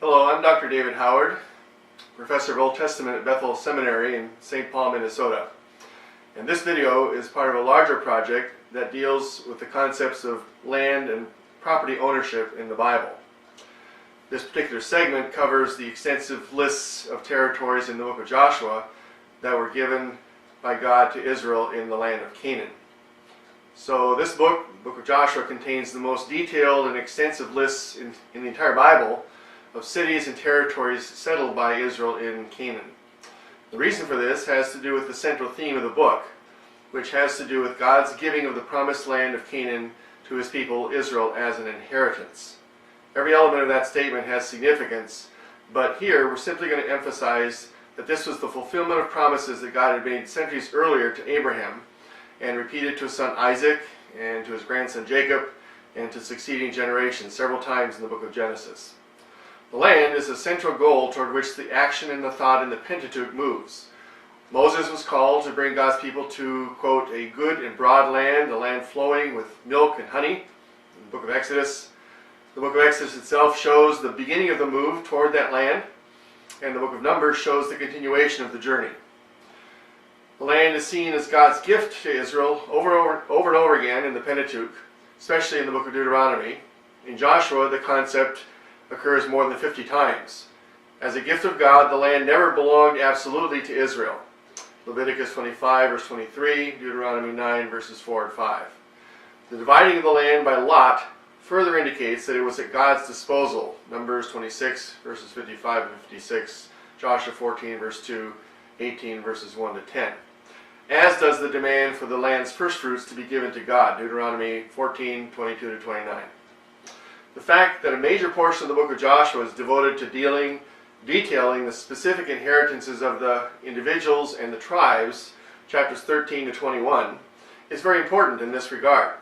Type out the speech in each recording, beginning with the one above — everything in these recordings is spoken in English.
Hello, I'm Dr. David Howard, Professor of Old Testament at Bethel Seminary in St. Paul, Minnesota. And this video is part of a larger project that deals with the concepts of land and property ownership in the Bible. This particular segment covers the extensive lists of territories in the book of Joshua that were given by God to Israel in the land of Canaan. So this book, the book of Joshua, contains the most detailed and extensive lists in the entire Bible of cities and territories settled by Israel in Canaan. The reason for this has to do with the central theme of the book, which has to do with God's giving of the promised land of Canaan to his people Israel as an inheritance. Every element of that statement has significance, but here we're simply going to emphasize that this was the fulfillment of promises that God had made centuries earlier to Abraham and repeated to his son Isaac and to his grandson Jacob and to succeeding generations several times in the book of Genesis. The land is the central goal toward which the action and the thought in the Pentateuch moves. Moses was called to bring God's people to, quote, a good and broad land, a land flowing with milk and honey, in the book of Exodus. The book of Exodus itself shows the beginning of the move toward that land, and the book of Numbers shows the continuation of the journey. The land is seen as God's gift to Israel over and over again in the Pentateuch, especially in the book of Deuteronomy. In Joshua, the concept occurs more than 50 times. As a gift of God, the land never belonged absolutely to Israel. Leviticus 25, verse 23, Deuteronomy 9, verses 4 and 5. The dividing of the land by lot further indicates that it was at God's disposal. Numbers 26, verses 55 and 56, Joshua 14, verse 2, 18, verses 1 to 10. As does the demand for the land's first fruits to be given to God, Deuteronomy 14, 22 to 29. The fact that a major portion of the book of Joshua is devoted to detailing the specific inheritances of the individuals and the tribes, chapters 13 to 21, is very important in this regard.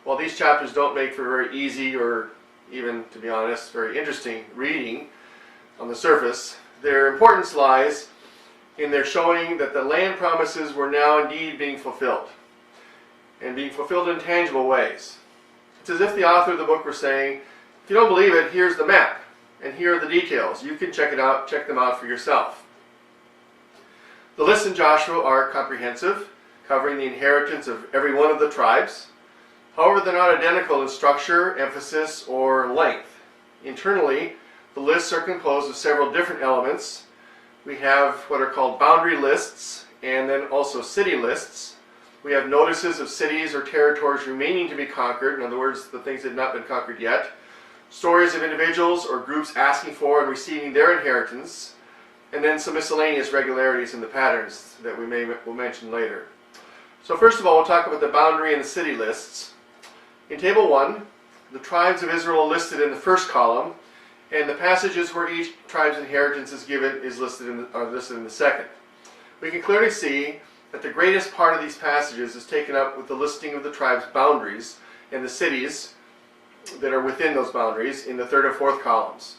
While these chapters don't make for very easy or even, to be honest, very interesting reading on the surface, their importance lies in their showing that the land promises were now indeed being fulfilled, and being fulfilled in tangible ways. It's as if the author of the book were saying, if you don't believe it, here's the map, and here are the details. You can check them out for yourself. The lists in Joshua are comprehensive, covering the inheritance of every one of the tribes. However, they're not identical in structure, emphasis, or length. Internally, the lists are composed of several different elements. We have what are called boundary lists, and then also city lists. We have notices of cities or territories remaining to be conquered, in other words, the things that have not been conquered yet. Stories of individuals or groups asking for and receiving their inheritance, and then some miscellaneous regularities in the patterns that we'll mention later. So first of all, we'll talk about the boundary and the city lists. In Table 1, the tribes of Israel are listed in the first column, and the passages where each tribe's inheritance is given are listed in the second. We can clearly see that the greatest part of these passages is taken up with the listing of the tribe's boundaries and the cities that are within those boundaries in the third and fourth columns.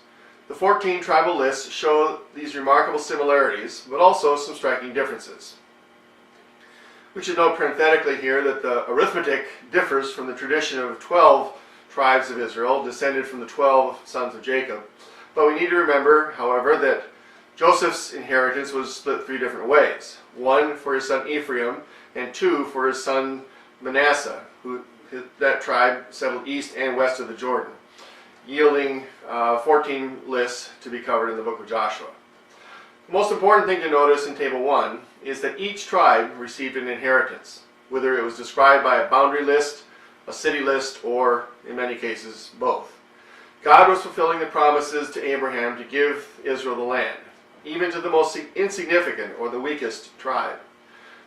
The 14 tribal lists show these remarkable similarities, but also some striking differences. We should note parenthetically here that the arithmetic differs from the tradition of 12 tribes of Israel, descended from the 12 sons of Jacob. But we need to remember, however, that Joseph's inheritance was split three different ways. One for his son Ephraim, and two for his son Manasseh, that tribe settled east and west of the Jordan, yielding 14 lists to be covered in the book of Joshua. The most important thing to notice in Table 1 is that each tribe received an inheritance, whether it was described by a boundary list, a city list, or, in many cases, both. God was fulfilling the promises to Abraham to give Israel the land, even to the most insignificant or the weakest tribe.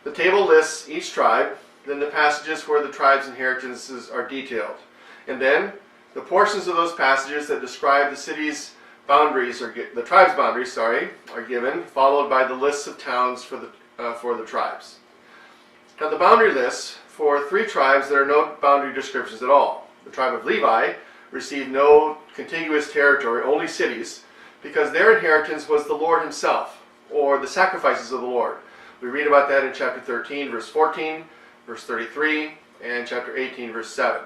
The table lists each tribe, then the passages where the tribe's inheritances are detailed, and then the portions of those passages that describe the city's boundaries, or the tribe's boundaries, are given, followed by the lists of towns for the tribes. Now, the boundary lists for three tribes, there are no boundary descriptions at all. The tribe of Levi received no contiguous territory, only cities, because their inheritance was the Lord himself, or the sacrifices of the Lord. We read about that in chapter 13, verse 14, verse 33, and chapter 18, verse 7.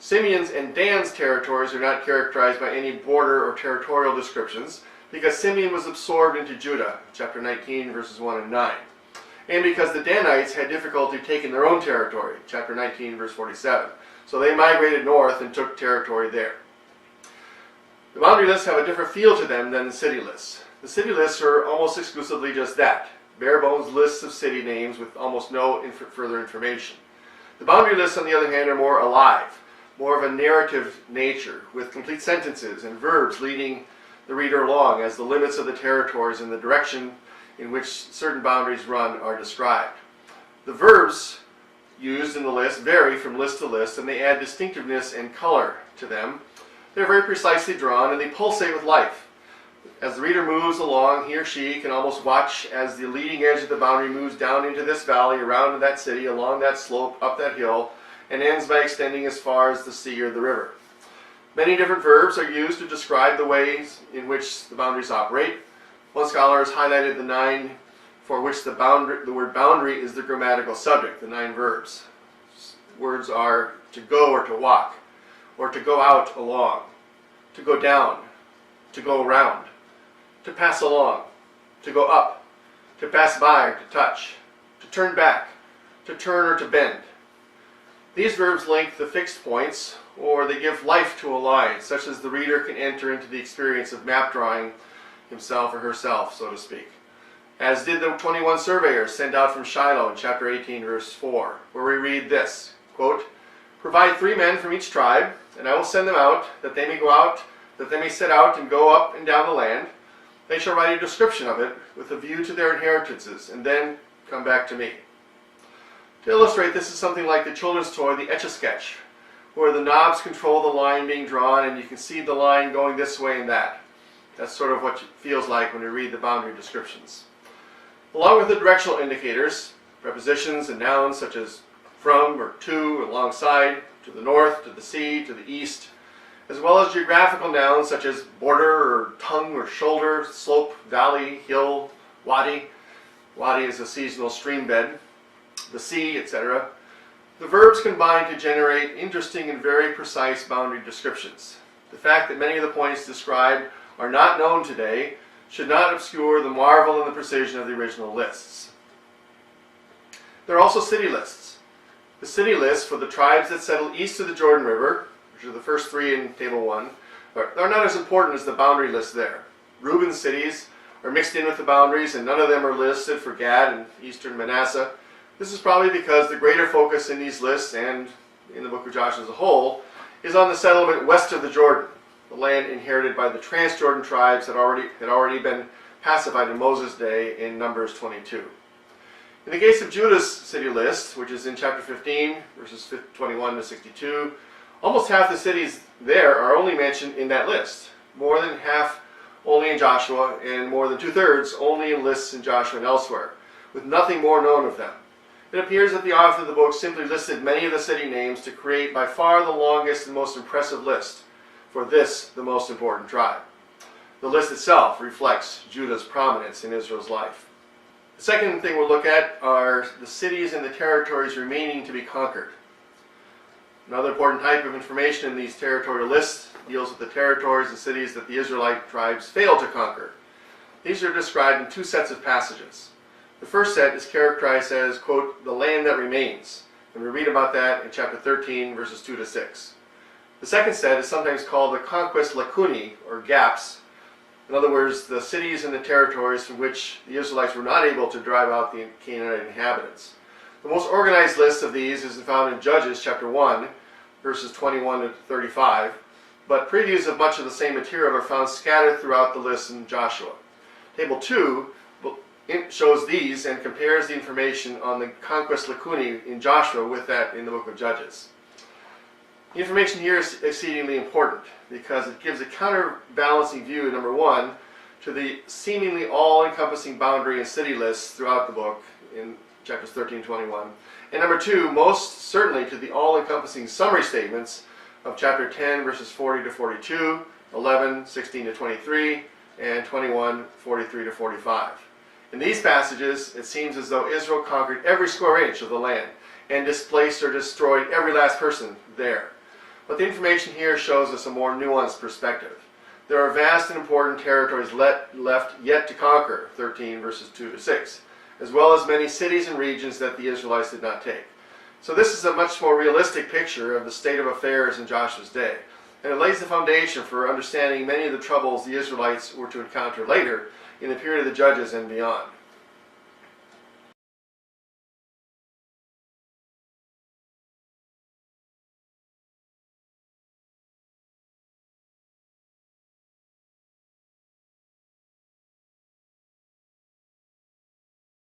Simeon's and Dan's territories are not characterized by any border or territorial descriptions because Simeon was absorbed into Judah, chapter 19, verses 1 and 9. And because the Danites had difficulty taking their own territory, chapter 19, verse 47. So they migrated north and took territory there. The boundary lists have a different feel to them than the city lists. The city lists are almost exclusively just that, bare bones lists of city names with almost no further information. The boundary lists, on the other hand, are more alive, more of a narrative nature, with complete sentences and verbs leading the reader along as the limits of the territories and the direction in which certain boundaries run are described. The verbs used in the list vary from list to list, and they add distinctiveness and color to them. They're very precisely drawn, and they pulsate with life. As the reader moves along, he or she can almost watch as the leading edge of the boundary moves down into this valley, around that city, along that slope, up that hill, and ends by extending as far as the sea or the river. Many different verbs are used to describe the ways in which the boundaries operate. One scholar has highlighted the 9 for which the word boundary is the grammatical subject, the 9 verbs. Words are to go or to walk, or to go out along, to go down, to go around, to pass along, to go up, to pass by or to touch, to turn back, to turn or to bend. These verbs link the fixed points, or they give life to a line, such as the reader can enter into the experience of map drawing himself or herself, so to speak. As did the 21 surveyors sent out from Shiloh in chapter 18, verse 4, where we read this, quote, "Provide 3 men from each tribe, and I will send them out, that they may go out, that they may set out and go up and down the land. They shall write a description of it, with a view to their inheritances, and then come back to me." To illustrate, this is something like the children's toy, the Etch-a-Sketch, where the knobs control the line being drawn, and you can see the line going this way and that. That's sort of what it feels like when you read the boundary descriptions. Along with the directional indicators, prepositions and nouns such as from or to, alongside, to the north, to the sea, to the east, as well as geographical nouns such as border or tongue or shoulder, slope, valley, hill, wadi. Wadi is a seasonal stream bed, the sea, etc. The verbs combine to generate interesting and very precise boundary descriptions. The fact that many of the points described are not known today should not obscure the marvel and the precision of the original lists. There are also city lists. The city lists for the tribes that settle east of the Jordan River, which are the first 3 in Table 1, are not as important as the boundary lists there. Reuben's cities are mixed in with the boundaries, and none of them are listed for Gad and eastern Manasseh. This is probably because the greater focus in these lists, and in the book of Joshua as a whole, is on the settlement west of the Jordan, the land inherited by the Transjordan tribes that had already been pacified in Moses' day in Numbers 22. In the case of Judah's city list, which is in chapter 15, verses 21 to 62, almost half the cities there are only mentioned in that list. More than half only in Joshua, and more than 2/3 only in lists in Joshua and elsewhere, with nothing more known of them. It appears that the author of the book simply listed many of the city names to create by far the longest and most impressive list for this, the most important tribe. The list itself reflects Judah's prominence in Israel's life. The second thing we'll look at are the cities and the territories remaining to be conquered. Another important type of information in these territorial lists deals with the territories and cities that the Israelite tribes failed to conquer. These are described in 2 sets of passages. The first set is characterized as, quote, "the land that remains," and we read about that in chapter 13, verses 2 to 6. The second set is sometimes called the conquest lacunae, or gaps. In other words, the cities and the territories from which the Israelites were not able to drive out the Canaanite inhabitants. The most organized list of these is found in Judges chapter 1, verses 21 to 35, but previews of much of the same material are found scattered throughout the list in Joshua. Table 2 shows these and compares the information on the conquest lacunae in Joshua with that in the book of Judges. The information here is exceedingly important because it gives a counterbalancing view, number 1, to the seemingly all-encompassing boundary and city lists throughout the book in chapters 13 and 21. And number 2, most certainly to the all-encompassing summary statements of chapter 10, verses 40 to 42, 11, 16 to 23, and 21, 43 to 45. In these passages, it seems as though Israel conquered every square inch of the land and displaced or destroyed every last person there. but the information here shows us a more nuanced perspective. There are vast and important territories left yet to conquer, 13 verses 2 to 6, as well as many cities and regions that the Israelites did not take. So this is a much more realistic picture of the state of affairs in Joshua's day, and it lays the foundation for understanding many of the troubles the Israelites were to encounter later in the period of the Judges and beyond.